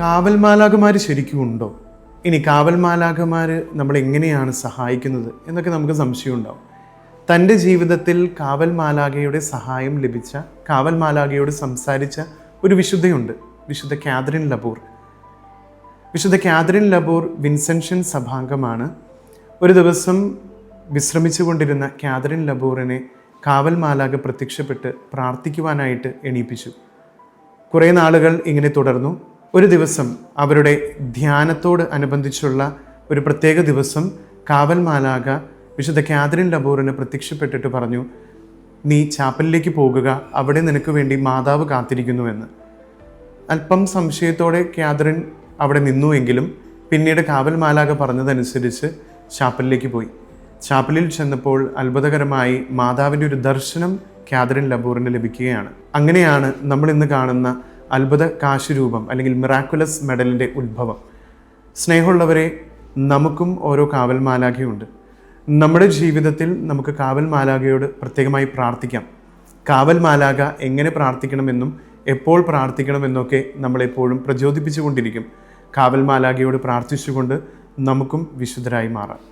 കാവൽ മാലാഖമാർ ശരിക്കും ഉണ്ടോ? ഇനി കാവൽ മാലാഖമാർ നമ്മളെങ്ങനെയാണ് സഹായിക്കുന്നത് എന്നൊക്കെ നമുക്ക് സംശയം ഉണ്ടാവും. തൻ്റെ ജീവിതത്തിൽ കാവൽ മാലാഖയുടെ സഹായം ലഭിച്ച, കാവൽ മാലാഖയോട് സംസാരിച്ച ഒരു വിശുദ്ധയുണ്ട്, വിശുദ്ധ കാതറിൻ ലബൂർ. വിശുദ്ധ കാതറിൻ ലബൂർ വിൻസെൻഷ്യൻ സഭാംഗമാണ്. ഒരു ദിവസം വിശ്രമിച്ചു കൊണ്ടിരുന്ന കാതറിൻ ലബൂറിനെ കാവൽ മാലാഖ പ്രത്യക്ഷപ്പെട്ട് പ്രാർത്ഥിക്കുവാനായിട്ട് എണീപ്പിച്ചു. കുറേ നാളുകൾ ഇങ്ങനെ തുടർന്നു. ഒരു ദിവസം അവരുടെ ധ്യാനത്തോട് അനുബന്ധിച്ചുള്ള ഒരു പ്രത്യേക ദിവസം കാവൽ മാലാഖ വിശുദ്ധ കാതറിൻ ലബൂറിന് പ്രത്യക്ഷപ്പെട്ടിട്ട് പറഞ്ഞു, നീ ചാപ്പലിലേക്ക് പോകുക, അവിടെ നിനക്ക് വേണ്ടി മാതാവ് കാത്തിരിക്കുന്നുവെന്ന്. അല്പം സംശയത്തോടെ കാതറിൻ അവിടെ നിന്നുവെങ്കിലും പിന്നീട് കാവൽ മാലാഖ പറഞ്ഞതനുസരിച്ച് ചാപ്പലിലേക്ക് പോയി. ചാപ്പലിൽ ചെന്നപ്പോൾ അത്ഭുതകരമായി മാതാവിൻ്റെ ഒരു ദർശനം കാതറിൻ ലബൂറിന് ലഭിക്കുകയാണ്. അങ്ങനെയാണ് നമ്മൾ ഇന്ന് കാണുന്ന അത്ഭുത കാശുരൂപം അല്ലെങ്കിൽ മിറാക്കുലസ് മെഡലിൻ്റെ ഉത്ഭവം. സ്നേഹമുള്ളവരെ, നമുക്കും ഓരോ കാവൽ മാലാഖയുണ്ട്. നമ്മുടെ ജീവിതത്തിൽ നമുക്ക് കാവൽ മാലാഖയോട് പ്രത്യേകമായി പ്രാർത്ഥിക്കാം. കാവൽ മാലാഖ എങ്ങനെ പ്രാർത്ഥിക്കണമെന്നും എപ്പോൾ പ്രാർത്ഥിക്കണമെന്നൊക്കെ നമ്മളെപ്പോഴും പ്രചോദിപ്പിച്ചു കൊണ്ടിരിക്കും. കാവൽ മാലാഖയോട് പ്രാർത്ഥിച്ചുകൊണ്ട് നമുക്കും വിശുദ്ധരായി മാറാം.